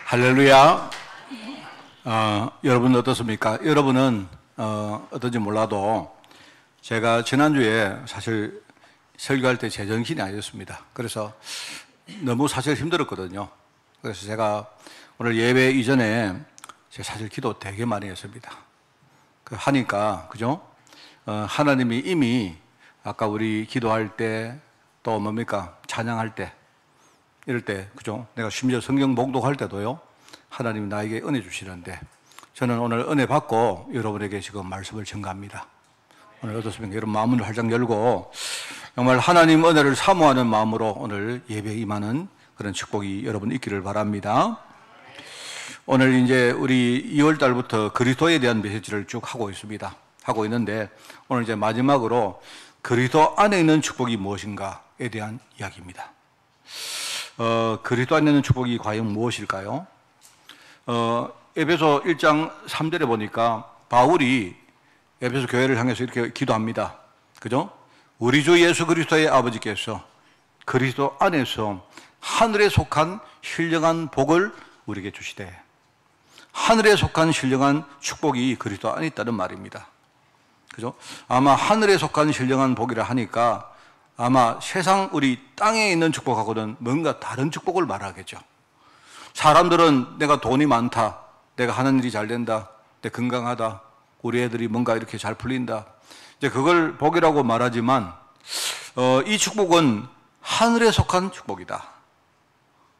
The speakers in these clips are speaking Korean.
할렐루야. 여러분 어떻습니까? 여러분은 어떤지 몰라도 제가 지난주에 사실 설교할 때 제정신이 아니었습니다. 그래서 너무 사실 힘들었거든요. 그래서 제가 오늘 예배 이전에 제가 사실 기도 되게 많이 했습니다. 하니까 그죠? 하나님이 이미 아까 우리 기도할 때 또 뭡니까? 찬양할 때 이럴 때 그죠? 내가 심지어 성경 봉독할 때도요, 하나님이 나에게 은혜 주시는데 저는 오늘 은혜 받고 여러분에게 지금 말씀을 전가합니다. 오늘 어떻습니까? 여러분 마음을 활짝 열고 정말 하나님 은혜를 사모하는 마음으로 오늘 예배에 임하는 그런 축복이 여러분 있기를 바랍니다. 오늘 이제 우리 2월 달부터 그리스도에 대한 메시지를 쭉 하고 있습니다. 하고 있는데 오늘 이제 마지막으로 그리스도 안에 있는 축복이 무엇인가에 대한 이야기입니다. 그리스도 안에 있는 축복이 과연 무엇일까요? 에베소 1장 3절에 보니까 바울이 에베소 교회를 향해서 이렇게 기도합니다. 그죠? 우리 주 예수 그리스도의 아버지께서 그리스도 안에서 하늘에 속한 신령한 복을 우리에게 주시되, 하늘에 속한 신령한 축복이 그리스도 안에 있다는 말입니다. 그죠? 아마 하늘에 속한 신령한 복이라 하니까 아마 세상 우리 땅에 있는 축복하고는 뭔가 다른 축복을 말하겠죠. 사람들은 내가 돈이 많다, 내가 하는 일이 잘 된다, 내가 건강하다, 우리 애들이 뭔가 이렇게 잘 풀린다, 이제 그걸 복이라고 말하지만 이 축복은 하늘에 속한 축복이다.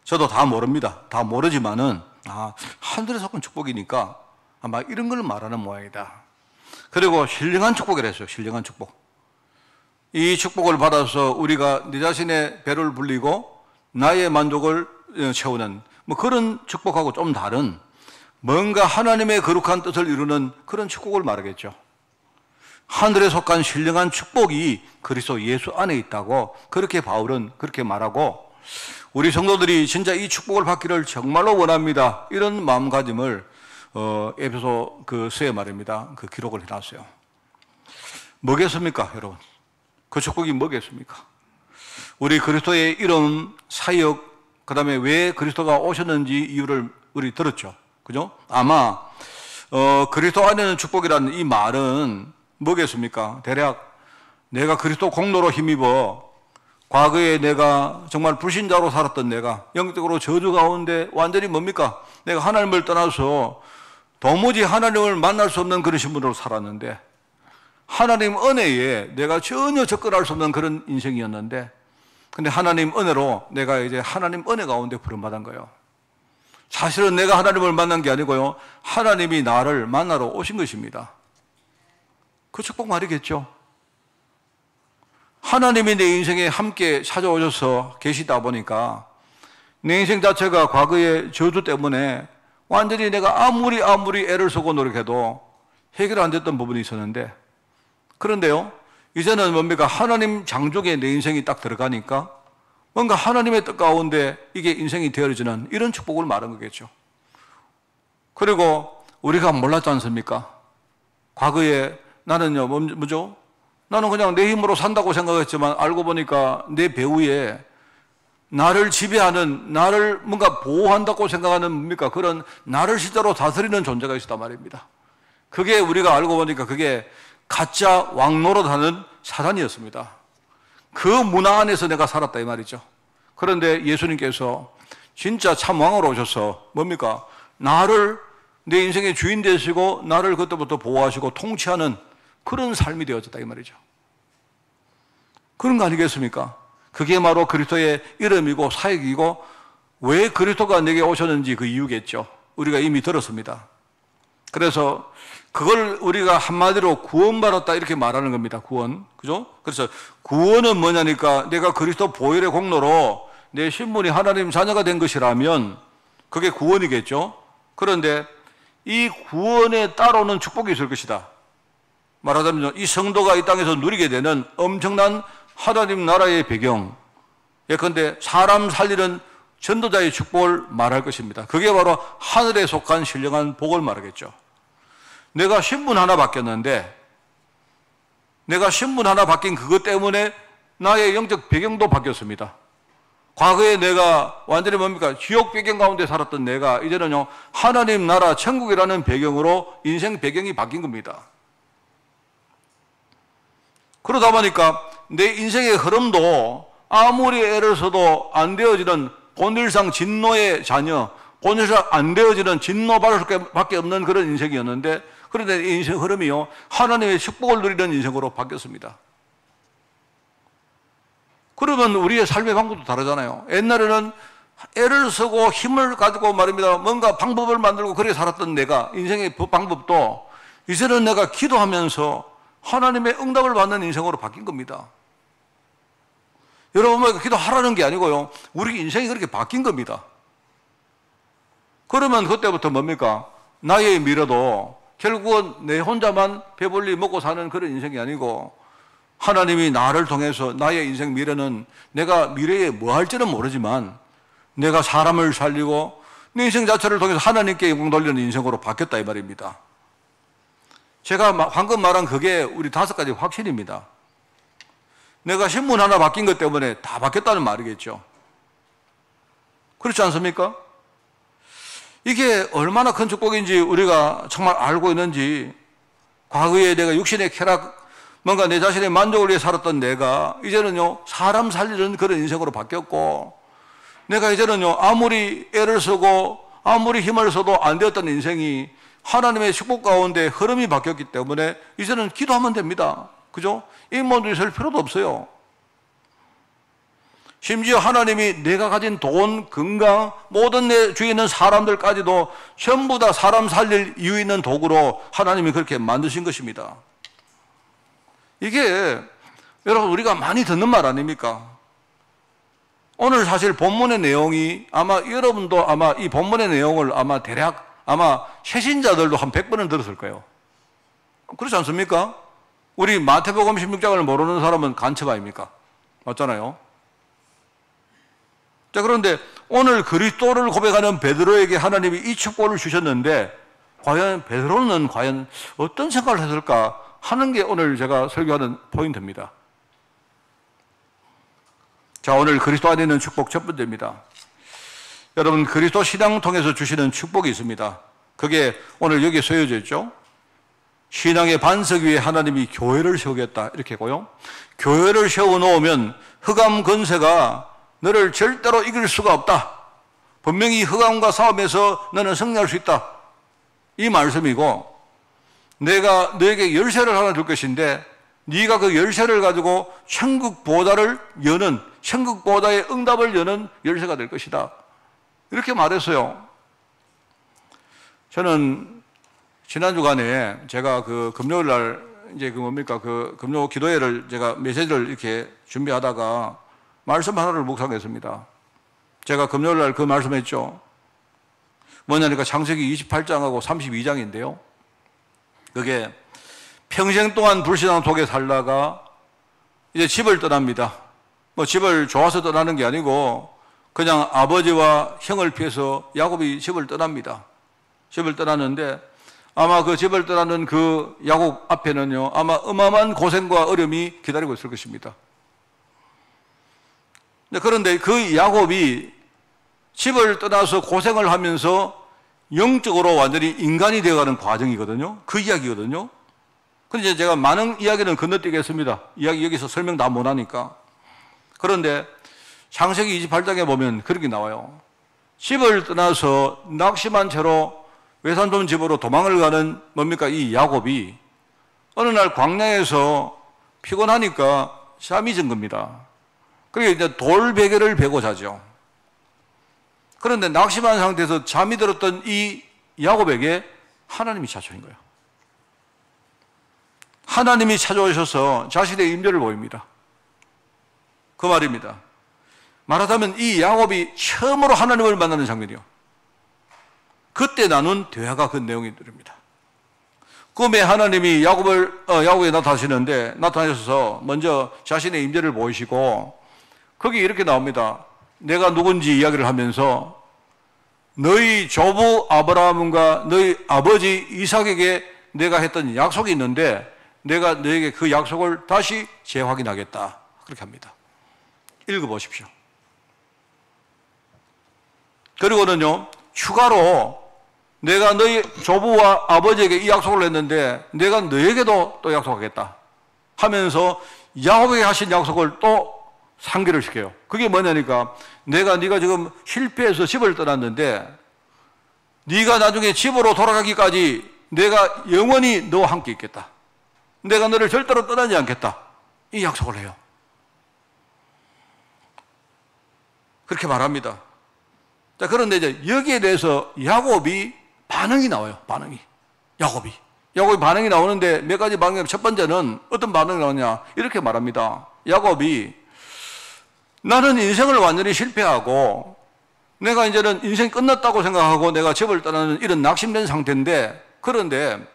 저도 다 모릅니다. 다 모르지만은 하늘에 속한 축복이니까 아마 이런 걸 말하는 모양이다. 그리고 신령한 축복이라 했어요. 신령한 축복. 이 축복을 받아서 우리가 내 자신의 배를 불리고 나의 만족을 채우는 그런 축복하고 좀 다른 뭔가 하나님의 거룩한 뜻을 이루는 그런 축복을 말하겠죠. 하늘에 속한 신령한 축복이 그리스도 예수 안에 있다고 그렇게 바울은 그렇게 말하고, 우리 성도들이 진짜 이 축복을 받기를 정말로 원합니다. 이런 마음가짐을 에베소 서에 말입니다. 그 기록을 해놨어요. 뭐겠습니까, 여러분? 그 축복이 뭐겠습니까? 우리 그리스도의 이름, 사역, 그 다음에 왜 그리스도가 오셨는지 이유를 우리 들었죠. 그죠? 아마 그리스도 안에는 축복이라는 이 말은 뭐겠습니까? 대략 내가 그리스도 공로로 힘입어 과거에 내가 정말 불신자로 살았던 내가 영적으로 저주 가운데 완전히 뭡니까? 내가 하나님을 떠나서 도무지 하나님을 만날 수 없는 그런 신분으로 살았는데, 하나님 은혜에 내가 전혀 접근할 수 없는 그런 인생이었는데, 근데 하나님 은혜로 내가 이제 하나님 은혜 가운데 부름받은 거예요. 사실은 내가 하나님을 만난 게 아니고요, 하나님이 나를 만나러 오신 것입니다. 그 축복 말이겠죠. 하나님이 내 인생에 함께 찾아오셔서 계시다 보니까 내 인생 자체가 과거의 저주 때문에 완전히 내가 아무리 애를 쓰고 노력해도 해결 안 됐던 부분이 있었는데, 그런데요, 이제는 뭡니까? 하나님 장족에 내 인생이 딱 들어가니까 뭔가 하나님의 뜻 가운데 이게 인생이 되어지는 이런 축복을 말한 거겠죠. 그리고 우리가 몰랐지 않습니까? 과거에 나는요, 뭐죠? 나는 그냥 내 힘으로 산다고 생각했지만 알고 보니까 내 배후에 나를 지배하는, 나를 뭔가 보호한다고 생각하는 뭡니까? 그런 나를 실제로 다스리는 존재가 있었단 말입니다. 그게 우리가 알고 보니까 그게 가짜 왕노릇하는 사단이었습니다. 그 문화 안에서 내가 살았다 이 말이죠. 그런데 예수님께서 진짜 참 왕으로 오셔서 뭡니까? 나를 내 인생의 주인 되시고 나를 그때부터 보호하시고 통치하는 그런 삶이 되어졌다 이 말이죠. 그런 거 아니겠습니까? 그게 바로 그리스도의 이름이고 사역이고, 왜 그리스도가 내게 오셨는지 그 이유겠죠. 우리가 이미 들었습니다. 그래서 그걸 우리가 한마디로 구원받았다 이렇게 말하는 겁니다. 구원. 그죠? 그래서 구원은 뭐냐니까 내가 그리스도 보혈의 공로로 내 신분이 하나님 자녀가 된 것이라면 그게 구원이겠죠. 그런데 이 구원에 따라오는 축복이 있을 것이다. 말하자면 이 성도가 이 땅에서 누리게 되는 엄청난 하나님 나라의 배경, 예컨대 사람 살리는 전도자의 축복을 말할 것입니다. 그게 바로 하늘에 속한 신령한 복을 말하겠죠. 내가 신분 하나 바뀌었는데, 내가 신분 하나 바뀐 그것 때문에 나의 영적 배경도 바뀌었습니다. 과거에 내가 완전히 뭡니까? 지옥 배경 가운데 살았던 내가 이제는요, 하나님 나라 천국이라는 배경으로 인생 배경이 바뀐 겁니다. 그러다 보니까 내 인생의 흐름도 아무리 애를 써도 안 되어지는 본질상 진노의 자녀, 본질상 안 되어지는 진노밖에 없는 그런 인생이었는데, 그런데 이 인생 흐름이요, 하나님의 축복을 누리는 인생으로 바뀌었습니다. 그러면 우리의 삶의 방법도 다르잖아요. 옛날에는 애를 쓰고 힘을 가지고 말입니다. 뭔가 방법을 만들고 그렇게 살았던 내가, 인생의 방법도 이제는 내가 기도하면서 하나님의 응답을 받는 인생으로 바뀐 겁니다. 여러분, 기도하라는 게 아니고요, 우리 인생이 그렇게 바뀐 겁니다. 그러면 그때부터 뭡니까? 나의 미래도 결국은 내 혼자만 배불리 먹고 사는 그런 인생이 아니고, 하나님이 나를 통해서 나의 인생 미래는 내가 미래에 뭐 할지는 모르지만 내가 사람을 살리고 내 인생 자체를 통해서 하나님께 영광 돌리는 인생으로 바뀌었다 이 말입니다. 제가 방금 말한 그게 우리 5가지 확신입니다. 내가 신문 하나 바뀐 것 때문에 다 바뀌었다는 말이겠죠. 그렇지 않습니까? 이게 얼마나 큰 축복인지 우리가 정말 알고 있는지, 과거에 내가 육신의 쾌락, 뭔가 내 자신의 만족을 위해 살았던 내가 이제는요, 사람 살리는 그런 인생으로 바뀌었고, 내가 이제는요, 아무리 애를 쓰고 아무리 힘을 써도 안 되었던 인생이 하나님의 축복 가운데 흐름이 바뀌었기 때문에 이제는 기도하면 됩니다. 그죠? 인문도 있을 필요도 없어요. 심지어 하나님이 내가 가진 돈, 건강, 모든 내 주위에 있는 사람들까지도 전부 다 사람 살릴 이유 있는 도구로 하나님이 그렇게 만드신 것입니다. 이게 여러분 우리가 많이 듣는 말 아닙니까? 오늘 사실 본문의 내용이 아마 여러분도 아마 이 본문의 내용을 아마 대략 아마 최신자들도 한 100번은 들었을 거예요. 그렇지 않습니까? 우리 마태복음 16장을 모르는 사람은 간첩 아닙니까? 맞잖아요. 자, 그런데 오늘 그리스도를 고백하는 베드로에게 하나님이 이 축복을 주셨는데 과연 베드로는 과연 어떤 생각을 했을까 하는 게 오늘 제가 설교하는 포인트입니다. 자, 오늘 그리스도 안에 있는 축복 첫 번째입니다. 여러분, 그리스도 신앙 통해서 주시는 축복이 있습니다. 그게 오늘 여기에 쓰여져 있죠. 신앙의 반석 위에 하나님이 교회를 세우겠다 이렇게고요. 교회를 세워놓으면 흑암 권세가 너를 절대로 이길 수가 없다. 분명히 흑암과 싸움에서 너는 승리할 수 있다. 이 말씀이고, 내가 너에게 열쇠를 하나 줄 것인데 네가 그 열쇠를 가지고 천국 보좌를 여는, 천국 보좌의 응답을 여는 열쇠가 될 것이다. 이렇게 말했어요. 저는 지난 주간에 제가 그 금요일 날 이제 그 뭡니까 그 금요 기도회를 제가 메시지를 이렇게 준비하다가 말씀 하나를 묵상했습니다. 제가 금요일 날 그 말씀했죠. 뭐냐니까 창세기 28장하고 32장인데요. 그게 평생 동안 불신앙 속에 살다가 이제 집을 떠납니다. 뭐 집을 좋아서 떠나는 게 아니고 그냥 아버지와 형을 피해서 야곱이 집을 떠납니다. 집을 떠났는데 아마 그 집을 떠나는 그 야곱 앞에는요, 아마 어마어마한 고생과 어려움이 기다리고 있을 것입니다. 그런데 그 야곱이 집을 떠나서 고생을 하면서 영적으로 완전히 인간이 되어가는 과정이거든요. 그 이야기거든요. 그런데 제가 많은 이야기는 건너뛰겠습니다. 이야기 여기서 설명 다 못하니까. 그런데 창세기 28장에 보면 그렇게 나와요. 집을 떠나서 낙심한 채로 외삼촌 집으로 도망을 가는 뭡니까? 이 야곱이 어느 날 광야에서 피곤하니까 잠이 든 겁니다. 그리고 이제 돌베개를 베고 자죠. 그런데 낙심한 상태에서 잠이 들었던 이 야곱에게 하나님이 찾아오신 거예요. 하나님이 찾아오셔서 자신의 임재를 보입니다. 그 말입니다. 말하자면 이 야곱이 처음으로 하나님을 만나는 장면이요. 그때 나눈 대화가 그 내용이 들립니다. 꿈에 하나님이 야곱에 나타나셔서 먼저 자신의 임재를 보이시고 거기 이렇게 나옵니다. 내가 누군지 이야기를 하면서 너희 조부 아브라함과 너희 아버지 이삭에게 내가 했던 약속이 있는데 내가 너에게 그 약속을 다시 재확인하겠다. 그렇게 합니다. 읽어보십시오. 그리고는요, 추가로 내가 너희 조부와 아버지에게 이 약속을 했는데 내가 너에게도 또 약속하겠다 하면서 야곱에게 하신 약속을 또 상기를 시켜요. 그게 뭐냐니까, 네가 지금 실패해서 집을 떠났는데 네가 나중에 집으로 돌아가기까지 내가 영원히 너와 함께 있겠다. 내가 너를 절대로 떠나지 않겠다. 이 약속을 해요. 그렇게 말합니다. 자, 그런데 이제 여기에 대해서 야곱이 반응이 나와요. 야곱이 반응이 나오는데 몇 가지 반응이, 첫 번째는 어떤 반응이 나오냐, 이렇게 말합니다. 야곱이 나는 인생을 완전히 실패하고 내가 이제는 인생이 끝났다고 생각하고 내가 집을 떠나는 이런 낙심된 상태인데, 그런데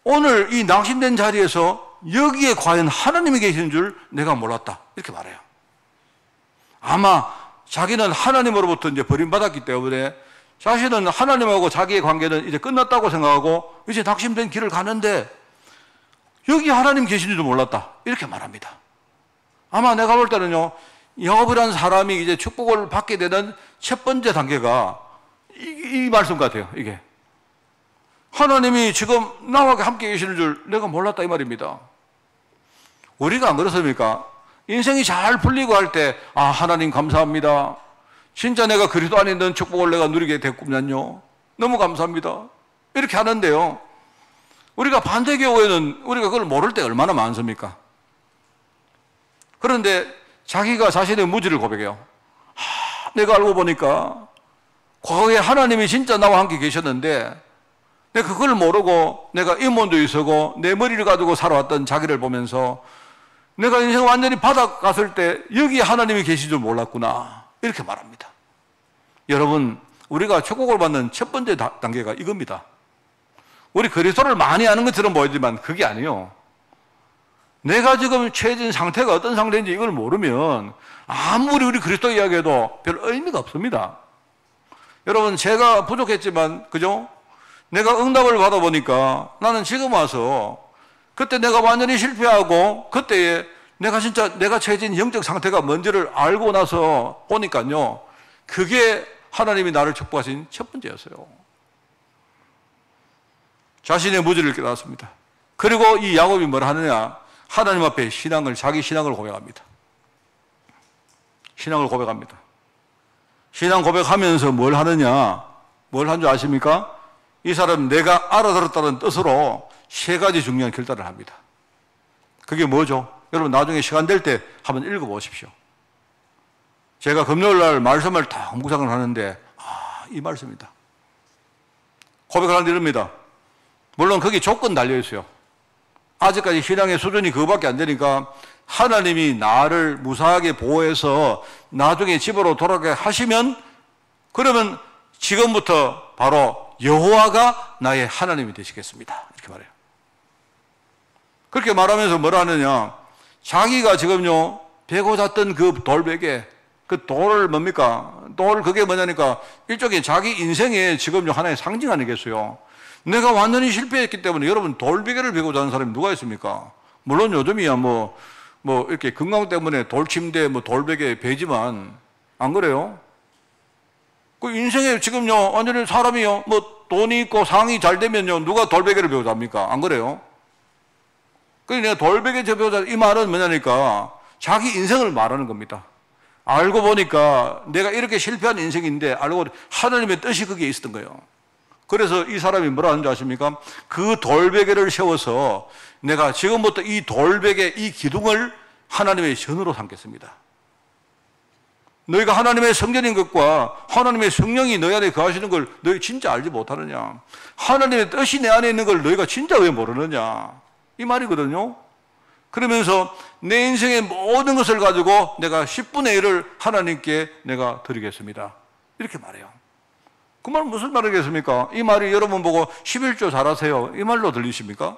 오늘 이 낙심된 자리에서 여기에 과연 하나님이 계시는 줄 내가 몰랐다. 이렇게 말해요. 아마 자기는 하나님으로부터 이제 버림받았기 때문에 자신은 하나님하고 자기의 관계는 이제 끝났다고 생각하고 이제 낙심된 길을 가는데 여기 하나님 계신 줄 몰랐다. 이렇게 말합니다. 아마 내가 볼 때는요, 야곱이라는 사람이 이제 축복을 받게 되는 첫 번째 단계가 이 말씀 같아요. 이게 하나님이 지금 나와 함께 계시는 줄 내가 몰랐다, 이 말입니다. 우리가 안 그렇습니까? 인생이 잘 풀리고 할 때, 아, 하나님 감사합니다. 진짜 내가 그리스도 안에 있는 축복을 내가 누리게 됐군요. 너무 감사합니다. 이렇게 하는데요, 우리가 반대 경우에는 우리가 그걸 모를 때 얼마나 많습니까? 그런데 자기가 자신의 무지를 고백해요. 내가 알고 보니까 과거에 하나님이 진짜 나와 함께 계셨는데 내가 그걸 모르고 내가 임원도 있었고 내 머리를 가지고 살아왔던 자기를 보면서 내가 인생 완전히 바닥 갔을 때 여기에 하나님이 계신 줄 몰랐구나, 이렇게 말합니다. 여러분, 우리가 축복을 받는 첫 번째 단계가 이겁니다. 우리 그리스도를 많이 아는 것처럼 보이지만 그게 아니에요. 내가 지금 처해진 상태가 어떤 상태인지 이걸 모르면 아무리 우리 그리스도 이야기해도 별 의미가 없습니다. 여러분, 제가 부족했지만, 그죠? 내가 응답을 받아보니까 나는 지금 와서 그때 내가 완전히 실패하고 그때에 내가 진짜 내가 처해진 영적 상태가 뭔지를 알고 나서 보니까요, 그게 하나님이 나를 축복하신 첫 번째였어요. 자신의 무지를 깨달았습니다. 그리고 이 야곱이 뭘 하느냐, 하나님 앞에 자기 신앙을 고백합니다. 신앙을 고백합니다. 신앙 고백하면서 뭘 하느냐, 뭘 한 줄 아십니까? 이 사람 내가 알아들었다는 뜻으로 세 가지 중요한 결단을 합니다. 그게 뭐죠? 여러분, 나중에 시간 될 때 한번 읽어보십시오. 제가 금요일 날 말씀을 다 묵상을 하는데, 이 말씀입니다. 고백을 하는데 이럽니다. 물론 거기 조건 달려있어요. 아직까지 신앙의 수준이 그거밖에 안 되니까 하나님이 나를 무사하게 보호해서 나중에 집으로 돌아가게 하시면, 그러면 지금부터 바로 여호와가 나의 하나님이 되시겠습니다. 이렇게 말해요. 그렇게 말하면서 뭐라 하느냐, 자기가 지금요 베고 잤던 그 돌베개, 그 돌을 뭡니까? 돌, 그게 뭐냐니까 일종의 자기 인생의 지금요 하나의 상징 아니겠어요? 내가 완전히 실패했기 때문에 여러분, 돌베개를 베고 자는 사람이 누가 있습니까? 물론 요즘이야 뭐 이렇게 건강 때문에 돌침대, 돌베개 베지만 안 그래요? 그 인생에 지금요 완전히 사람이요 돈이 있고 상이 잘 되면요 누가 돌베개를 베고 잡니까? 안 그래요? 그러니까 내가 돌베개 베고 자, 이 말은 뭐냐니까 자기 인생을 말하는 겁니다. 알고 보니까 내가 이렇게 실패한 인생인데 알고 하나님의 뜻이 거기에 있었던 거예요. 그래서 이 사람이 뭐라 하는 줄 아십니까? 그 돌베개를 세워서 내가 지금부터 이 돌베개, 이 기둥을 하나님의 전으로 삼겠습니다. 너희가 하나님의 성전인 것과 하나님의 성령이 너희 안에 거하시는 걸 너희 진짜 알지 못하느냐? 하나님의 뜻이 내 안에 있는 걸 너희가 진짜 왜 모르느냐? 이 말이거든요. 그러면서 내 인생의 모든 것을 가지고 내가 10분의 1을 하나님께 내가 드리겠습니다. 이렇게 말해요. 그 말은 무슨 말이겠습니까? 이 말이 여러분 보고 11조 잘하세요, 이 말로 들리십니까?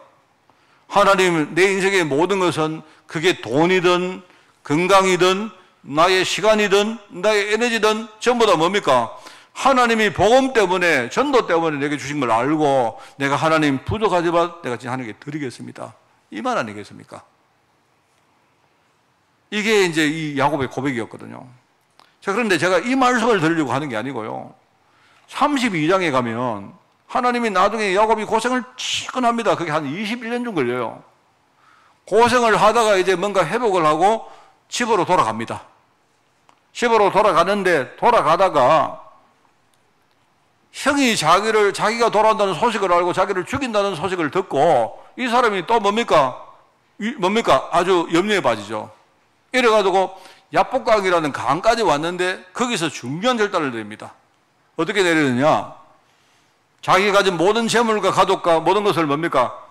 하나님, 내 인생의 모든 것은 그게 돈이든 건강이든 나의 시간이든 나의 에너지든 전부 다 뭡니까? 하나님이 복음 때문에, 전도 때문에 내게 주신 걸 알고 내가 하나님 부족하지만 내가 진짜 하나님께 드리겠습니다. 이 말 아니겠습니까? 이게 이제 이 야곱의 고백이었거든요. 자, 그런데 제가 이 말씀을 드리려고 하는 게 아니고요. 32장에 가면 하나님이 나중에 야곱이 고생을 치근합니다. 그게 한 21년 좀 걸려요. 고생을 하다가 이제 뭔가 회복을 하고 집으로 돌아갑니다. 집으로 돌아가는데 돌아가다가 형이 자기가 돌아온다는 소식을 알고 자기를 죽인다는 소식을 듣고 이 사람이 또 뭡니까? 아주 염려에 빠지죠. 이래가지고 야복강이라는 강까지 왔는데 거기서 중요한 결단을 내립니다. 어떻게 내리느냐? 자기가 가진 모든 재물과 가족과 모든 것을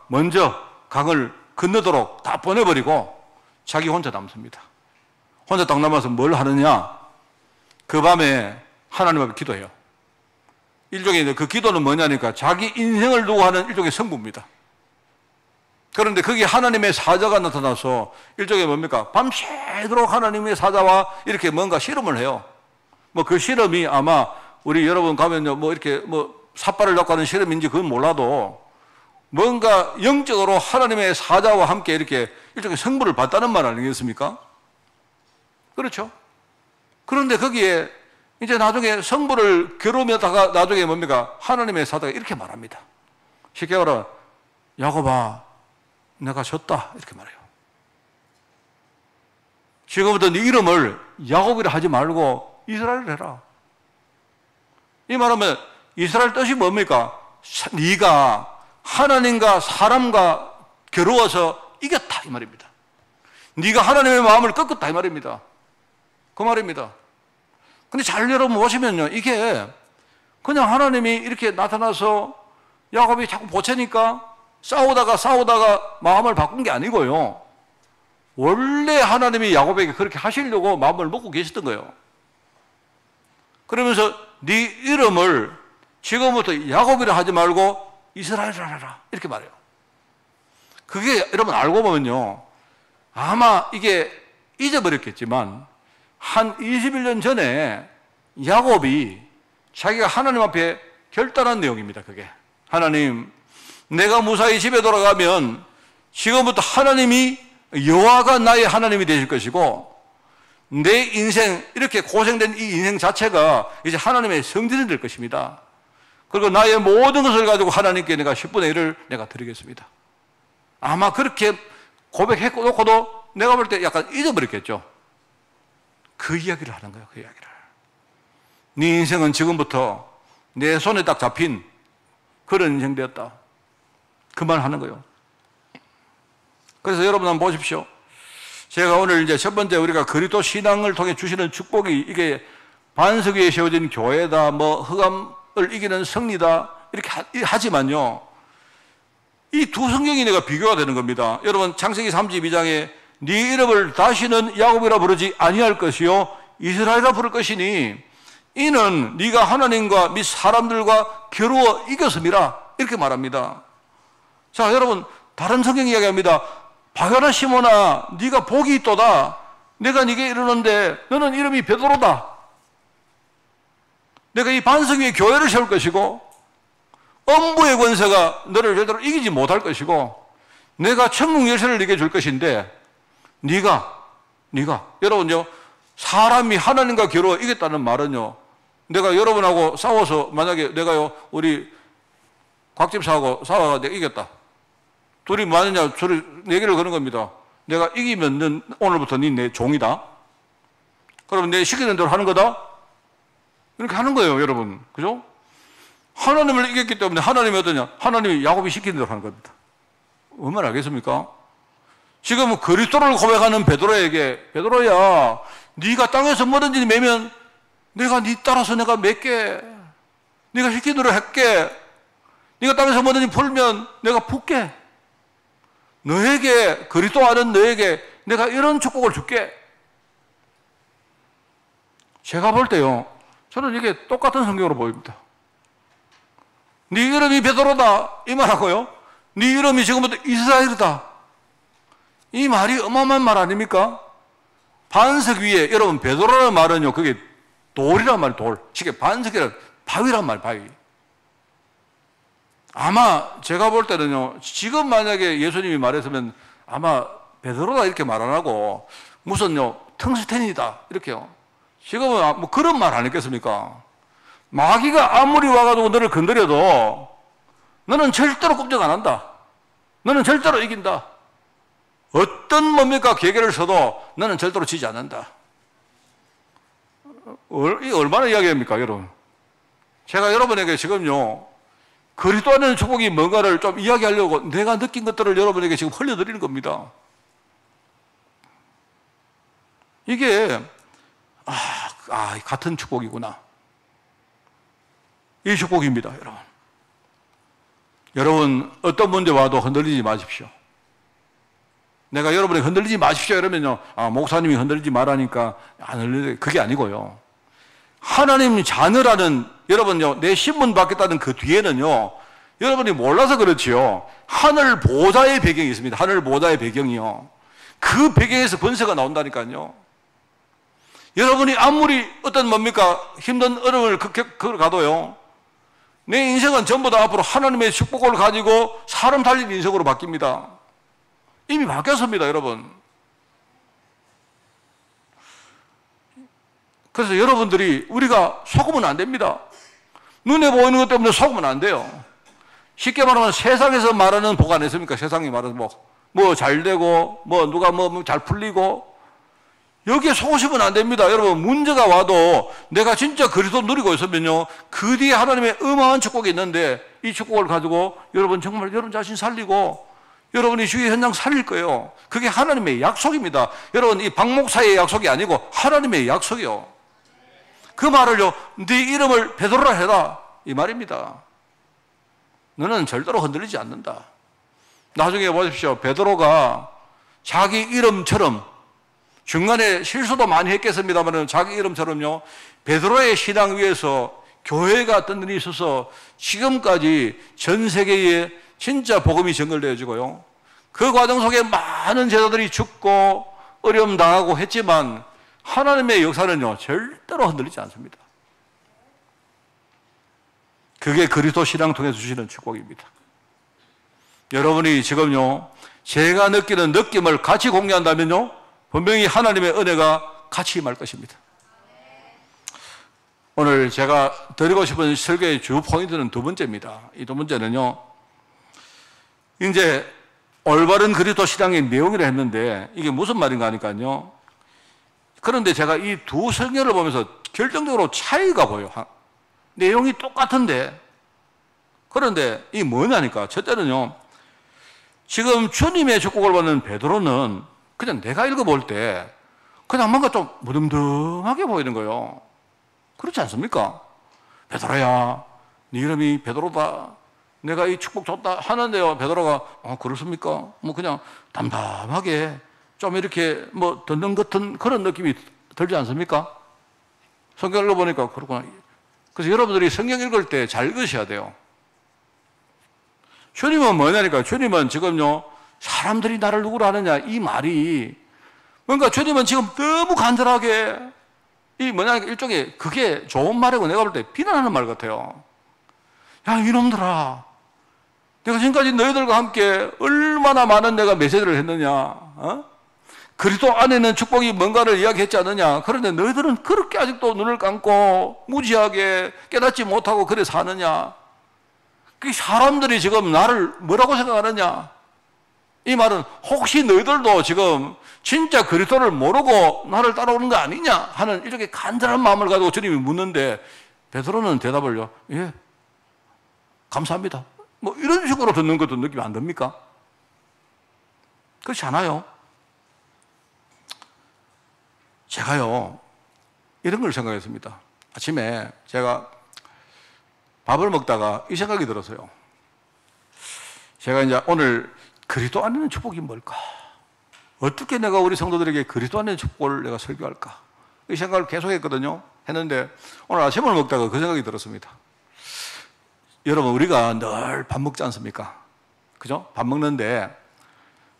먼저 강을 건너도록 다 보내버리고 자기 혼자 남습니다. 혼자 딱 남아서 뭘 하느냐? 그 밤에 하나님 앞에 기도해요. 일종의 그 기도는 뭐냐니까 자기 인생을 두고 하는 일종의 성부입니다. 그런데 거기에 하나님의 사자가 나타나서 일종의 밤새도록 하나님의 사자와 이렇게 뭔가 실험을 해요. 그 실험이 아마 우리 여러분 가면요, 이렇게 삿발을 잡고 하는 실험인지 그건 몰라도 뭔가 영적으로 하나님의 사자와 함께 이렇게 일종의 성부를 받다는 말 아니겠습니까? 그렇죠? 그런데 거기에 이제 나중에 성부를 겨루면다가 나중에 하나님의 사자가 이렇게 말합니다. 쉽게 말하면 야곱아, 내가 졌다 이렇게 말해요. 지금부터 네 이름을 야곱이라 하지 말고 이스라엘을 해라. 이 말하면 이스라엘 뜻이 뭡니까? 네가 하나님과 사람과 겨루어서 이겼다 이 말입니다. 네가 하나님의 마음을 꺾었다 이 말입니다. 그 말입니다. 근데 잘 여러분 보시면요, 이게 그냥 하나님이 이렇게 나타나서 야곱이 자꾸 보채니까 싸우다가 마음을 바꾼 게 아니고요. 원래 하나님이 야곱에게 그렇게 하시려고 마음을 먹고 계셨던 거예요. 그러면서 네 이름을 지금부터 야곱이라 하지 말고 이스라엘이라 하라 이렇게 말해요. 그게 여러분 알고 보면요, 아마 이게 잊어버렸겠지만 한 21년 전에 야곱이 자기가 하나님 앞에 결단한 내용입니다. 그게 하나님, 내가 무사히 집에 돌아가면 지금부터 하나님이 여호와가 나의 하나님이 되실 것이고 내 인생, 이렇게 고생된 이 인생 자체가 이제 하나님의 성전이 될 것입니다. 그리고 나의 모든 것을 가지고 하나님께 내가 10분의 1을 내가 드리겠습니다. 아마 그렇게 고백했고 놓고도 내가 볼 때 약간 잊어버렸겠죠. 그 이야기를 하는 거예요. 그 이야기를. 네 인생은 지금부터 내 손에 딱 잡힌 그런 인생 되었다. 그 말 하는 거예요. 그래서 여러분 한번 보십시오. 제가 오늘 이제 첫 번째 우리가 그리스도 신앙을 통해 주시는 축복이 이게 반석 위에 세워진 교회다, 흑암을 이기는 승리다 이렇게 하지만요, 이 두 성경이 내가 비교가 되는 겁니다. 여러분 창세기 32장에 네 이름을 다시는 야곱이라 부르지 아니할 것이요 이스라엘이라 부를 것이니 이는 네가 하나님과 및 사람들과 겨루어 이겼음이라 이렇게 말합니다. 자, 여러분 다른 성경 이야기합니다. 바가나 시몬아, 네가 복이 있도다. 내가 네게 이르는데 너는 이름이 베드로다. 내가 이 반석 위에 교회를 세울 것이고 엄부의 권세가 너를 절대로 이기지 못할 것이고 내가 천국 열쇠를 네게 줄 것인데 네가 여러분요, 사람이 하나님과 겨루어 이겼다는 말은요, 내가 여러분하고 싸워서 만약에 내가요 우리 곽 집사하고 싸워가 내가 이겼다. 둘이 뭐 하느냐 둘이 얘기를 거는 겁니다. 내가 이기면 넌 오늘부터 네 종이다. 그러면 내 시키는 대로 하는 거다. 이렇게 하는 거예요, 여러분. 그죠? 하나님을 이겼기 때문에 하나님이 어떠냐? 하나님이 야곱이 시키는 대로 하는 겁니다. 얼마나 알겠습니까? 지금 그리스도를 고백하는 베드로에게 베드로야, 네가 땅에서 뭐든지 매면 내가 네 따라서 내가 맺게, 네가 시키는 대로 할게. 네가 땅에서 뭐든지 풀면 내가 풀게. 너에게, 그리스도 아는 너에게 내가 이런 축복을 줄게. 제가 볼 때요, 저는 이게 똑같은 성경으로 보입니다. 네 이름이 베드로다 이 말하고요, 네 이름이 지금부터 이스라엘이다 이 말이 어마어마한 말 아닙니까? 반석 위에, 여러분 베드로라는 말은요, 그게 돌이란 말, 돌. 쉽게 반석이란 바위란 말, 바위. 아마 제가 볼 때는요, 지금 만약에 예수님이 말했으면 아마 베드로다 이렇게 말 안 하고 무슨요 텅스텐이다 이렇게요, 지금은 뭐 그런 말 안 했겠습니까? 마귀가 아무리 와가지고 너를 건드려도 너는 절대로 꼼짝 안 한다. 너는 절대로 이긴다. 어떤 뭡니까? 계계를 서도 너는 절대로 지지 않는다. 이 얼마나 이야기합니까, 여러분? 제가 여러분에게 지금요, 그리스도 안에는 축복이 뭔가를 좀 이야기하려고 내가 느낀 것들을 여러분에게 지금 흘려드리는 겁니다. 이게, 같은 축복이구나. 이 축복입니다, 여러분. 여러분, 어떤 문제 와도 흔들리지 마십시오. 내가 여러분이 흔들리지 마십시오 이러면요, 목사님이 흔들리지 말라니까 안 흔들려요. 그게 아니고요. 하나님 자녀라는, 여러분요, 내 신분 받겠다는 그 뒤에는요, 여러분이 몰라서 그렇지요. 하늘 보좌의 배경이 있습니다. 하늘 보좌의 배경이요. 그 배경에서 권세가 나온다니까요. 여러분이 아무리 어떤 뭡니까? 힘든 어려움을 가도요. 내 인생은 전부 다 앞으로 하나님의 축복을 가지고 사람 살린 인생으로 바뀝니다. 이미 바뀌었습니다, 여러분. 그래서 여러분들이 우리가 속으면 안 됩니다. 눈에 보이는 것 때문에 속으면 안 돼요. 쉽게 말하면 세상에서 말하는 복 아니겠습니까? 세상이 말하는 복. 뭐 잘 되고, 뭐 누가 뭐 잘 풀리고. 여기에 속으시면 안 됩니다. 여러분, 문제가 와도 내가 진짜 그리스도 누리고 있으면요, 그 뒤에 하나님의 어마어마한 축복이 있는데 이 축복을 가지고 여러분 정말 여러분 자신 살리고 여러분이 주의 현장 살릴 거예요. 그게 하나님의 약속입니다. 여러분, 이 박 목사의 약속이 아니고 하나님의 약속이요. 그 말을요, 네 이름을 베드로라 해라, 이 말입니다. 너는 절대로 흔들리지 않는다. 나중에 보십시오. 베드로가 자기 이름처럼 중간에 실수도 많이 했겠습니다만 자기 이름처럼요, 베드로의 신앙 위에서 교회가 어떤 일이 있어서 지금까지 전 세계에 진짜 복음이 전달되어지고요. 그 과정 속에 많은 제자들이 죽고 어려움 당하고 했지만 하나님의 역사는요, 절대로 흔들리지 않습니다. 그게 그리스도 신앙 통해서 주시는 축복입니다. 여러분이 지금요, 제가 느끼는 느낌을 같이 공유한다면요, 분명히 하나님의 은혜가 같이 임할 것입니다. 오늘 제가 드리고 싶은 설교의 주 포인트는 두 번째입니다. 이 두 번째는요, 이제 올바른 그리스도 신앙의 내용이라 했는데 이게 무슨 말인가 하니까요, 그런데 제가 이 두 설교를 보면서 결정적으로 차이가 보여요. 내용이 똑같은데, 그런데 이 뭐냐니까, 첫째는요, 지금 주님의 축복을 받는 베드로는 그냥 내가 읽어볼 때 그냥 뭔가 좀 무덤덤하게 보이는 거예요. 그렇지 않습니까? 베드로야, 네 이름이 베드로다. 내가 이 축복 줬다 하는데요, 베드로가 그렇습니까? 뭐 그냥 담담하게 좀 이렇게 뭐 듣는 같은 그런 느낌이 들지 않습니까? 성경 읽어보니까 그렇구나. 그래서 여러분들이 성경 읽을 때 잘 읽으셔야 돼요. 주님은 뭐냐니까, 주님은 지금요, 사람들이 나를 누구라 하느냐, 이 말이 뭔가 주님은 지금 너무 간절하게, 이 뭐냐, 일종의 그게 좋은 말이고 내가 볼 때 비난하는 말 같아요. 야, 이놈들아, 내가 지금까지 너희들과 함께 얼마나 많은 내가 메시지를 했느냐, 그리스도 안에는 축복이 뭔가를 이야기했지 않느냐. 그런데 너희들은 그렇게 아직도 눈을 감고 무지하게 깨닫지 못하고 그래 사느냐. 그 사람들이 지금 나를 뭐라고 생각하느냐. 이 말은 혹시 너희들도 지금 진짜 그리스도를 모르고 나를 따라오는 거 아니냐 하는 이렇게 간절한 마음을 가지고 주님이 묻는데, 베드로는 대답을요, 예, 감사합니다, 뭐 이런 식으로 듣는 것도 느낌이 안 듭니까? 그렇지 않아요? 제가요, 이런 걸 생각했습니다. 아침에 제가 밥을 먹다가 이 생각이 들었어요. 제가 이제 오늘 그리스도 안에는 축복이 뭘까? 어떻게 내가 우리 성도들에게 그리스도 안에는 축복을 내가 설교할까? 이 생각을 계속 했거든요. 했는데 오늘 아침을 먹다가 그 생각이 들었습니다. 여러분, 우리가 늘 밥 먹지 않습니까? 그죠? 밥 먹는데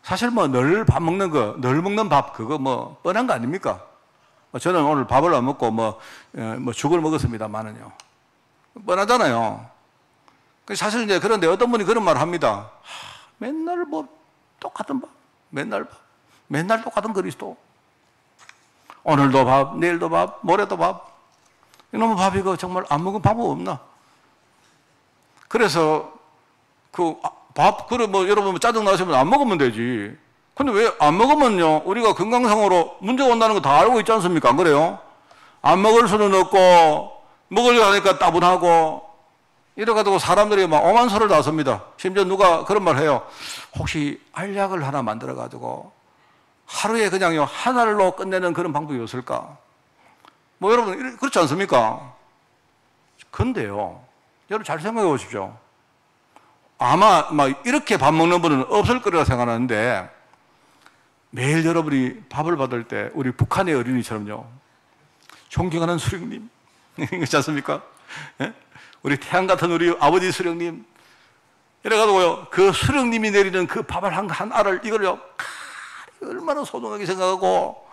사실 뭐 늘 밥 먹는 거, 늘 먹는 밥, 그거 뭐 뻔한 거 아닙니까? 저는 오늘 밥을 안 먹고 뭐 죽을 먹었습니다만은요. 뻔하잖아요. 사실 이제 그런데 어떤 분이 그런 말을 합니다. 맨날 뭐 똑같은 밥, 맨날 똑같은 그리스도. 오늘도 밥, 내일도 밥, 모레도 밥. 이놈의 밥이고 정말 안 먹은 밥은 없나? 그래서 여러분 짜증 나시면 안 먹으면 되지. 근데 왜 안 먹으면요? 우리가 건강상으로 문제 온다는 거 다 알고 있지 않습니까? 안 그래요? 안 먹을 수는 없고, 먹으려고 하니까 따분하고, 이래가지고 사람들이 막 오만 소리를 다 씁니다. 심지어 누가 그런 말 해요. 혹시 알약을 하나 만들어가지고, 하루에 그냥요, 한 알로 끝내는 그런 방법이 없을까? 여러분, 그렇지 않습니까? 근데요, 여러분 잘 생각해 보십시오. 아마 이렇게 밥 먹는 분은 없을 거라고 생각하는데, 매일 여러분이 밥을 받을 때 우리 북한의 어린이처럼요, 존경하는 수령님, 그렇지 않습니까? 예? 우리 태양 같은 우리 아버지 수령님, 이래가지고요, 그 수령님이 내리는 그 밥을 한 알을 이걸요, 얼마나 소중하게 생각하고,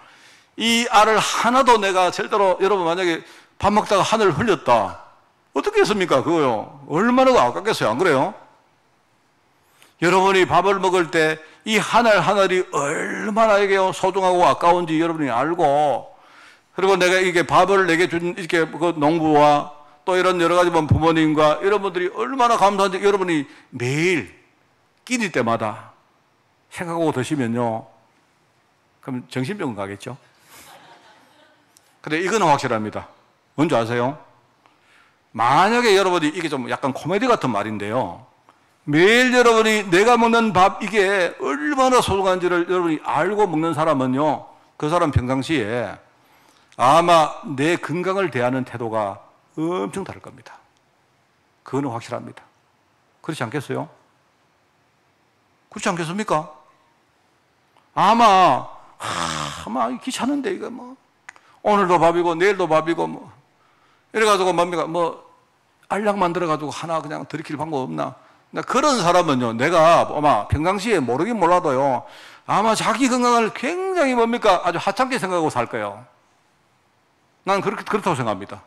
이 알을 하나도 내가 절대로, 여러분 만약에 밥 먹다가 하늘을 흘렸다, 어떻게 했습니까? 그거요, 얼마나 아깝겠어요? 안 그래요? 여러분이 밥을 먹을 때 이 한 알 한 알이 얼마나 이게 소중하고 아까운지 여러분이 알고, 그리고 내가 이게 밥을 내게 준 이렇게 그 농부와 또 이런 여러 가지 부모님과 이런 분들이 얼마나 감사한지 여러분이 매일 끼니 때마다 생각하고 드시면요, 그럼 정신병원 가겠죠? 근데 이거는 확실합니다. 뭔지 아세요? 만약에 여러분이 이게 좀 약간 코미디 같은 말인데요, 매일 여러분이 내가 먹는 밥 이게 얼마나 소중한지를 여러분이 알고 먹는 사람은요, 그 사람 평상시에 아마 내 건강을 대하는 태도가 엄청 다를 겁니다. 그거는 확실합니다. 그렇지 않겠어요? 그렇지 않겠습니까? 아마 귀찮은데 이거 오늘도 밥이고 내일도 밥이고 이래가지고 알약 만들어가지고 하나 그냥 들이킬 방법 없나? 그런 사람은요, 내가 아마 평상시에 모르긴 몰라도요, 아마 자기 건강을 굉장히 아주 하찮게 생각하고 살 거예요. 난 그렇다고 생각합니다.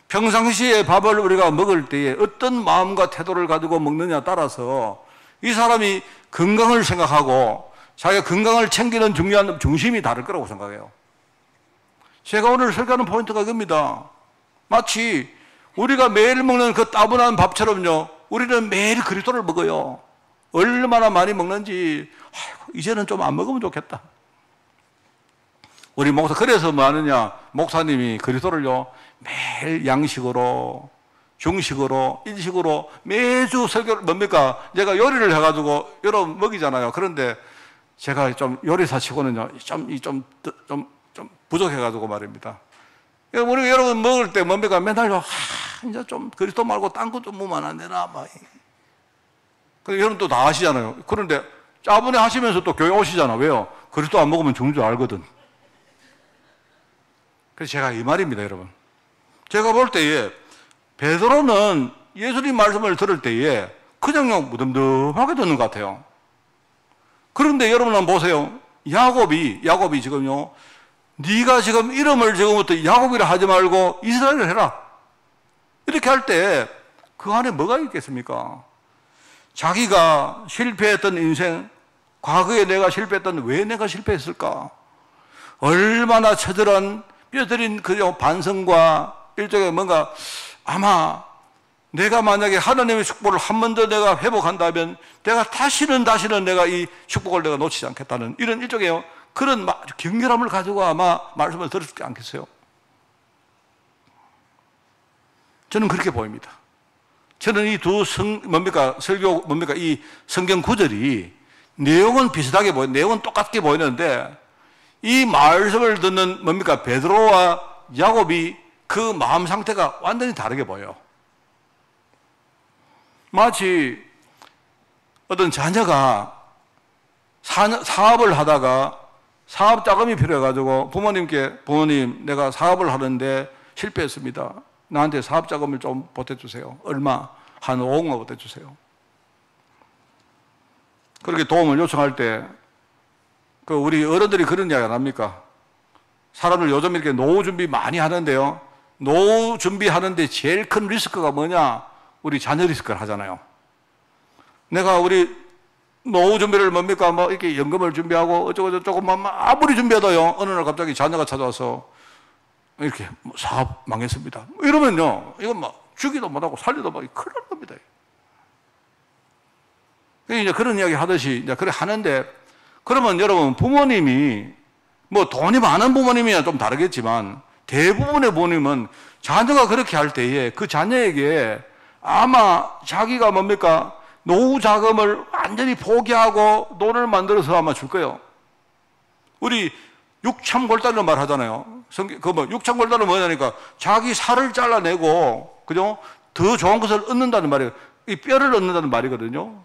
평상시에 밥을 우리가 먹을 때에 어떤 마음과 태도를 가지고 먹느냐에 따라서 이 사람이 건강을 생각하고 자기가 건강을 챙기는 중요한 중심이 다를 거라고 생각해요. 제가 오늘 설교하는 포인트가 이겁니다. 마치 우리가 매일 먹는 그 따분한 밥처럼요, 우리는 매일 그리스도를 먹어요. 얼마나 많이 먹는지, 이제는 좀 안 먹으면 좋겠다. 우리 목사, 그래서 뭐 하느냐, 목사님이 그리스도를요, 매일 양식으로, 중식으로, 일식으로 매주 설교를, 제가 요리를 해가지고 여러분 먹이잖아요. 그런데 제가 좀 요리사치고는요, 좀 부족해가지고 말입니다. 우리 여러분 먹을 때 맨날 이제 좀 그리스도 말고 딴 거 좀 먹으면 안 되나, 근데 여러분 또 다 아시잖아요. 그런데 짜분해 하시면서 또 교회 오시잖아. 왜요? 그리스도 안 먹으면 죽는 줄 알거든. 그래서 제가 이 말입니다, 여러분. 제가 볼 때에 베드로는 예수님 말씀을 들을 때에 그냥 무덤덤하게 듣는 것 같아요. 그런데 여러분 한번 보세요. 야곱이 지금요, 네가 지금 이름을 지금부터 야곱이라 하지 말고 이스라엘을 해라, 이렇게 할 때 그 안에 뭐가 있겠습니까? 자기가 실패했던 인생, 과거에 내가 실패했던, 왜 내가 실패했을까? 얼마나 처절한 뼈저린 그 반성과 일종의 아마 내가 만약에 하나님의 축복을 한 번 더 내가 회복한다면 내가 다시는 내가 이 축복을 내가 놓치지 않겠다는 이런 일종의 그런 경결함을 가지고 아마 말씀을 들었지 않겠어요? 저는 그렇게 보입니다. 저는 이 두 이 성경 구절이 내용은 비슷하게 내용은 똑같게 보이는데 이 말씀을 듣는 베드로와 야곱이 그 마음 상태가 완전히 다르게 보여요. 마치 어떤 자녀가 사업을 하다가 사업 자금이 필요해가지고 부모님 내가 사업을 하는데 실패했습니다. 나한테 사업 자금을 좀 보태주세요. 얼마? 한 5억만 보태주세요. 그렇게 도움을 요청할 때 우리 어른들이 그런 이야기 안 합니까? 사람들 요즘 이렇게 노후 준비 많이 하는데요, 노후 준비하는데 제일 큰 리스크가 뭐냐? 우리 자녀 리스크를 하잖아요. 내가 우리 노후 준비를 뭡니까? 뭐 이렇게 연금을 준비하고 어쩌고 아무리 준비해도요, 어느 날 갑자기 자녀가 찾아와서 이렇게 사업 망했습니다. 이러면요, 이건 막 주기도 못하고 살리도 못하고 큰일 날 겁니다. 이제 그런 이야기 하듯이 이제 그래 하는데, 그러면 여러분 부모님이 뭐 돈이 많은 부모님이야 좀 다르겠지만 대부분의 부모님은 자녀가 그렇게 할 때에 그 자녀에게 아마 자기가 뭡니까? 노후 자금을 완전히 포기하고 돈을 만들어서 아마 줄 거예요. 우리 육참골단을 말하잖아요. 육참골단은 뭐냐니까 자기 살을 잘라내고, 그죠? 더 좋은 것을 얻는다는 말이에요. 이 뼈를 얻는다는 말이거든요.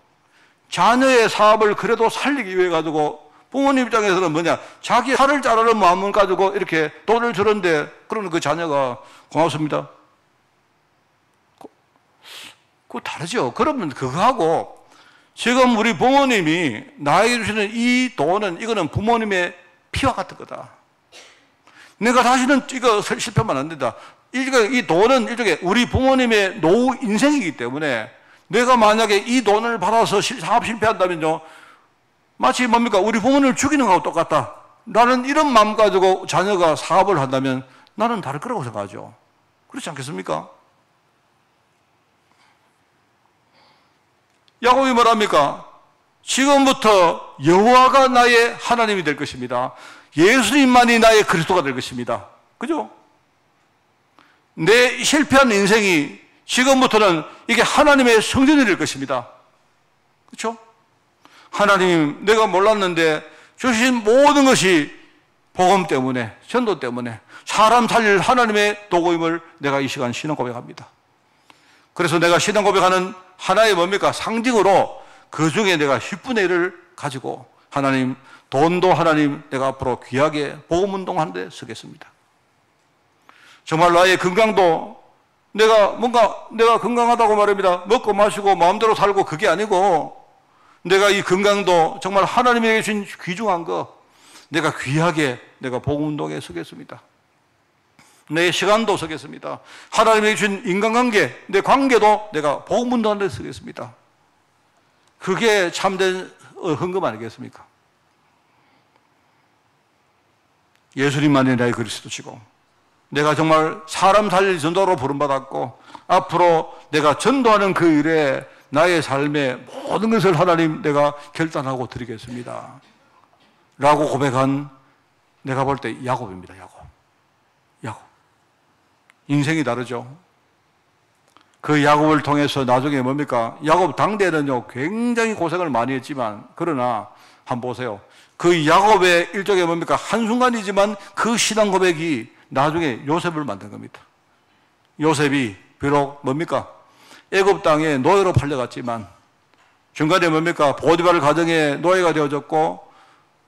자녀의 사업을 그래도 살리기 위해 가지고 부모님 입장에서는 뭐냐, 자기 살을 자르는 마음을 가지고 이렇게 돈을 주는데, 그러면 그 자녀가 고맙습니다. 그거 다르죠. 그러면 그거하고 지금 우리 부모님이 나에게 주시는 이 돈은, 이거는 부모님의 피와 같은 거다. 내가 다시는 이거 실패하면 안 된다. 이 돈은 일종의 우리 부모님의 노후 인생이기 때문에 내가 만약에 이 돈을 받아서 사업 실패한다면요, 마치 뭡니까? 우리 부모님을 죽이는 거하고 똑같다. 나는 이런 마음 가지고 자녀가 사업을 한다면 나는 다를 거라고 생각하죠. 그렇지 않겠습니까? 야곱이 뭐랍니까? 지금부터 여호와가 나의 하나님이 될 것입니다. 예수님만이 나의 그리스도가 될 것입니다. 그죠? 내 실패한 인생이 지금부터는 이게 하나님의 성전이 될 것입니다. 그렇죠? 하나님, 내가 몰랐는데 주신 모든 것이 복음 때문에, 전도 때문에 사람 살릴 하나님의 도구임을 내가 이 시간 신앙 고백합니다. 그래서 내가 신앙 고백하는 하나의 뭡니까? 상징으로 그 중에 내가 10분의 1을 가지고 하나님, 돈도 하나님, 내가 앞으로 귀하게 복음 운동하는 데 쓰겠습니다. 정말 나의 건강도 내가 건강하다고 말합니다. 먹고 마시고 마음대로 살고 그게 아니고, 내가 이 건강도 정말 하나님에게 주신 귀중한 거, 내가 귀하게 내가 복음 운동에 쓰겠습니다. 내 시간도 쓰겠습니다. 하나님에게 주신 인간관계, 내 관계도 내가 복음 운동하는 데 쓰겠습니다. 그게 참된 헌금 아니겠습니까? 예수님만이 나의 그리스도시고, 내가 정말 사람 살릴 전도로 부름받았고, 앞으로 내가 전도하는 그 일에 나의 삶의 모든 것을 하나님 내가 결단하고 드리겠습니다 라고 고백한, 내가 볼 때 야곱입니다. 야곱. 인생이 다르죠. 그 야곱을 통해서 나중에 뭡니까? 야곱 당대는요 굉장히 고생을 많이 했지만, 그러나 한번 보세요. 그 야곱의 일종의 뭡니까? 한순간이지만 그 신앙 고백이 나중에 요셉을 만든 겁니다. 요셉이 비록 뭡니까? 애굽 땅에 노예로 팔려갔지만 중간에 뭡니까? 보디발 가정에 노예가 되어졌고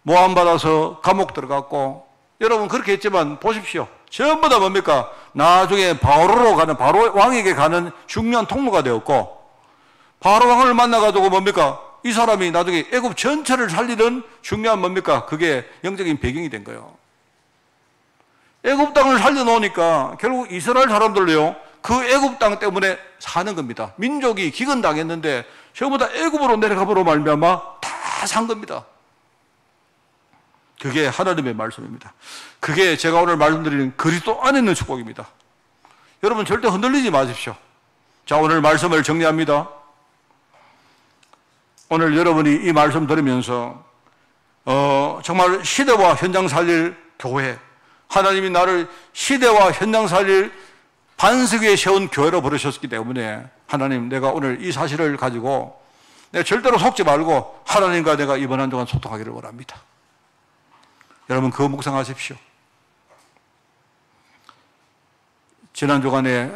모함 받아서 감옥 들어갔고, 여러분 그렇게 했지만 보십시오. 전부 다 뭡니까? 나중에 바로 왕에게 가는 중요한 통로가 되었고, 바로 왕을 만나가지고 뭡니까? 이 사람이 나중에 애굽 전체를 살리는 중요한 뭡니까? 그게 영적인 배경이 된 거예요. 애굽 땅을 살려놓으니까 결국 이스라엘 사람들로요, 그 애굽 땅 때문에 사는 겁니다. 민족이 기근당했는데 전부 다 애굽으로 내려가므로 말미암아 다 산 겁니다. 그게 하나님의 말씀입니다. 그게 제가 오늘 말씀드리는 그리스도 안에 있는 축복입니다. 여러분 절대 흔들리지 마십시오. 자, 오늘 말씀을 정리합니다. 오늘 여러분이 이 말씀 들으면서 정말 시대와 현장 살릴 교회, 하나님이 나를 시대와 현장 살릴 반석 위에 세운 교회로 부르셨기 때문에, 하나님, 내가 오늘 이 사실을 가지고 내가 절대로 속지 말고 하나님과 내가 이번 한 주간 소통하기를 원합니다. 여러분 그거 묵상하십시오. 지난 주간에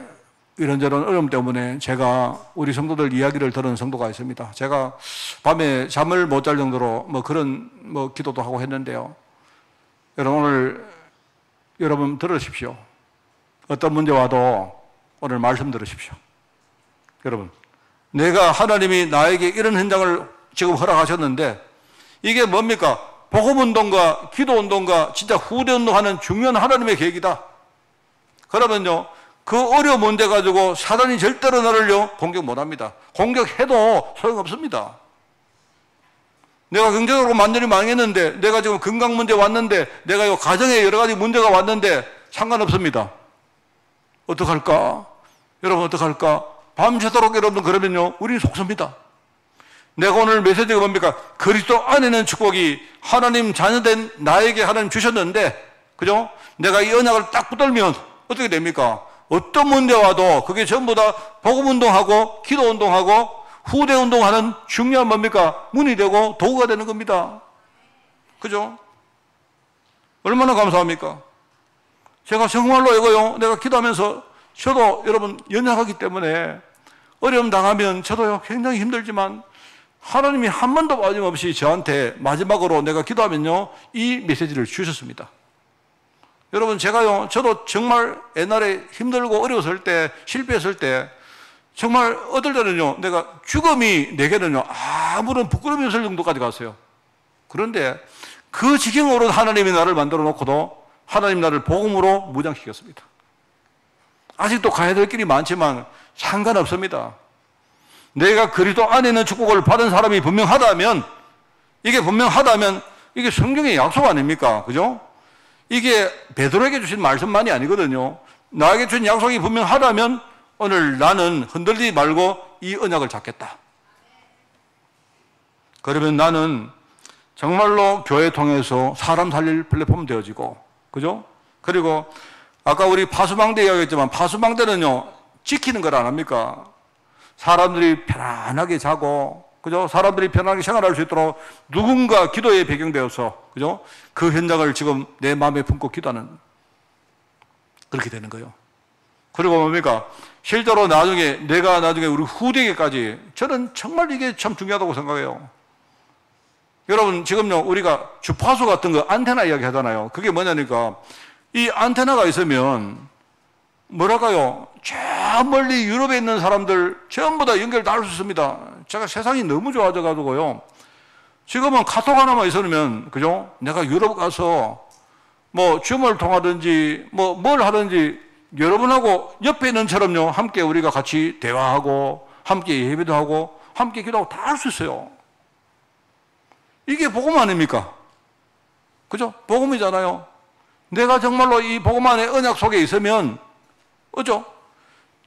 이런저런 어려움 때문에 제가 우리 성도들 이야기를 들은 성도가 있습니다. 제가 밤에 잠을 못 잘 정도로 그런 기도도 하고 했는데요. 여러분 오늘 여러분 들으십시오. 어떤 문제 와도 오늘 말씀 들으십시오. 여러분, 내가 하나님이 나에게 이런 현장을 지금 허락하셨는데 이게 뭡니까? 복음운동과 기도운동과 진짜 후대운동하는 중요한 하나님의 계획이다. 그러면요, 그 어려운 문제 가지고 사단이 절대로 나를요 공격 못합니다. 공격해도 소용없습니다. 내가 경제적으로 완전히 망했는데, 내가 지금 건강 문제 왔는데, 내가 이 가정에 여러 가지 문제가 왔는데 상관없습니다. 어떡할까? 여러분 어떡할까? 밤새도록 여러분 그러면요, 우리는 속습니다. 내가 오늘 메시지가 뭡니까? 그리스도 안에는 축복이 하나님 자녀된 나에게 하나님 주셨는데, 그죠? 내가 이 언약을 딱 붙들면 어떻게 됩니까? 어떤 문제 와도 그게 전부 다 복음 운동하고 기도 운동하고 후대 운동하는 중요한 뭡니까? 문이 되고 도구가 되는 겁니다. 그죠? 얼마나 감사합니까? 제가 정말로 이거요, 내가 기도하면서 저도 여러분 연약하기 때문에 어려움 당하면 저도요 굉장히 힘들지만 하나님이 한 번도 빠짐없이 저한테 마지막으로 내가 기도하면요 이 메시지를 주셨습니다. 여러분 제가요, 저도 정말 옛날에 힘들고 어려웠을 때, 실패했을 때 정말 어떨 때는요 내가 죽음이 내게는요 아무런 부끄러움이 없을 정도까지 갔어요. 그런데 그 지경으로 하나님이 나를 만들어 놓고도 하나님 나를 복음으로 무장시켰습니다. 아직도 가야 될 길이 많지만 상관없습니다. 내가 그리스도 안에 있는 축복을 받은 사람이 분명하다면, 이게 성경의 약속 아닙니까? 그죠? 이게 베드로에게 주신 말씀만이 아니거든요. 나에게 주신 약속이 분명하다면 오늘 나는 흔들리지 말고 이 언약을 잡겠다. 그러면 나는 정말로 교회 통해서 사람 살릴 플랫폼 되어지고, 그죠? 그리고 아까 우리 파수방대 이야기했지만 파수방대는요 지키는 걸 안 합니까? 사람들이 편안하게 자고, 그죠? 사람들이 편안하게 생활할 수 있도록 누군가 기도에 배경되어서, 그죠? 그 현장을 지금 내 마음에 품고 기도하는, 그렇게 되는 거예요. 그리고 뭡니까? 실제로 내가 나중에 우리 후대에게까지, 저는 정말 이게 참 중요하다고 생각해요. 여러분, 지금요, 우리가 주파수 같은 거 안테나 이야기 하잖아요. 그게 뭐냐니까, 이 안테나가 있으면, 뭐랄까요, 저 멀리 유럽에 있는 사람들 전부 다 연결 다 할 수 있습니다. 제가 세상이 너무 좋아져가지고요. 지금은 카톡 하나만 있으면, 그죠? 내가 유럽 가서 뭐 줌을 통하든지 뭐 뭘 하든지 여러분하고 옆에 있는 처럼요, 함께 우리가 같이 대화하고, 함께 예배도 하고, 함께 기도하고 다 할 수 있어요. 이게 복음 아닙니까? 그죠? 복음이잖아요. 내가 정말로 이 복음 안의 언약 속에 있으면, 그죠?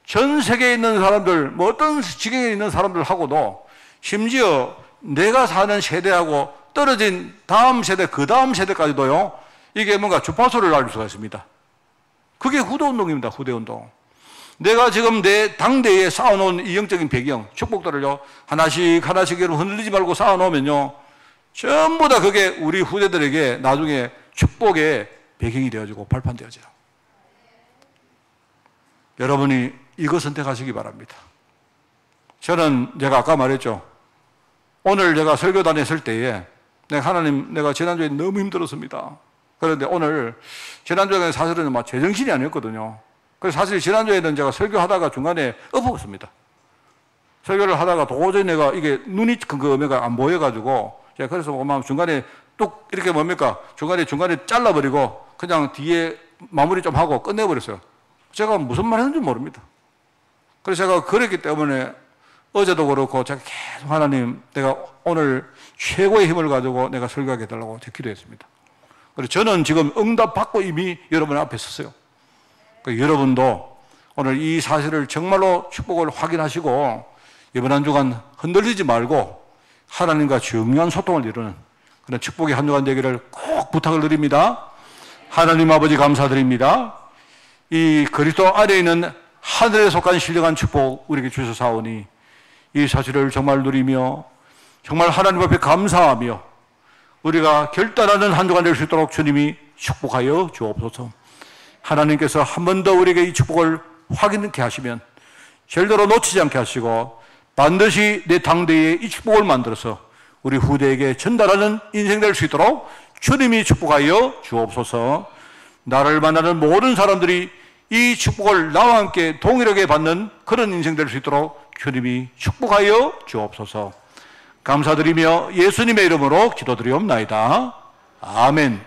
전 세계에 있는 사람들, 뭐 어떤 지경에 있는 사람들하고도 심지어 내가 사는 세대하고 떨어진 다음 세대, 그 다음 세대까지도요, 이게 뭔가 주파수를 알릴 수가 있습니다. 그게 후대운동입니다, 후대운동. 내가 지금 내 당대에 쌓아놓은 이 영적인 배경, 축복들을요, 하나씩 여러분 흔들리지 말고 쌓아놓으면요, 전부 다 그게 우리 후대들에게 나중에 축복의 배경이 되어지고 발판되어져요. 여러분이 이거 선택하시기 바랍니다. 저는 제가 아까 말했죠. 오늘 제가 설교 다녔을 때에 내가 지난주에 너무 힘들었습니다. 그런데 오늘 지난주에 사실은 막 제정신이 아니었거든요. 그래서 사실 지난주에는 제가 설교하다가 중간에 엎었습니다. 설교를 하다가 도저히 내가 이게 눈이 그거가 안 보여가지고 제가 그래서 중간에 뚝 이렇게 중간에 잘라버리고 그냥 뒤에 마무리 좀 하고 끝내버렸어요. 제가 무슨 말 했는지 모릅니다. 그래서 제가 그랬기 때문에 어제도 그렇고 제가 계속 하나님, 내가 오늘 최고의 힘을 가지고 내가 설교하게 해달라고 기도했습니다. 그래서 저는 지금 응답받고 이미 여러분 앞에 섰어요. 여러분도 오늘 이 사실을 정말로 축복을 확인하시고 이번 한 주간 흔들리지 말고 하나님과 중요한 소통을 이루는 그런 축복의 한 주간 되기를 꼭 부탁을 드립니다. 하나님 아버지 감사드립니다. 이 그리스도 안에 있는 하늘에 속한 신령한 축복 우리에게 주셔사오니 이 사실을 정말 누리며 정말 하나님 앞에 감사하며 우리가 결단하는 한 주간 될 수 있도록 주님이 축복하여 주옵소서. 하나님께서 한 번 더 우리에게 이 축복을 확인케 하시면 절대로 놓치지 않게 하시고 반드시 내 당대에 이 축복을 만들어서 우리 후대에게 전달하는 인생 될 수 있도록 주님이 축복하여 주옵소서. 나를 만나는 모든 사람들이 이 축복을 나와 함께 동일하게 받는 그런 인생 될 수 있도록 주님이 축복하여 주옵소서. 감사드리며 예수님의 이름으로 기도드리옵나이다. 아멘.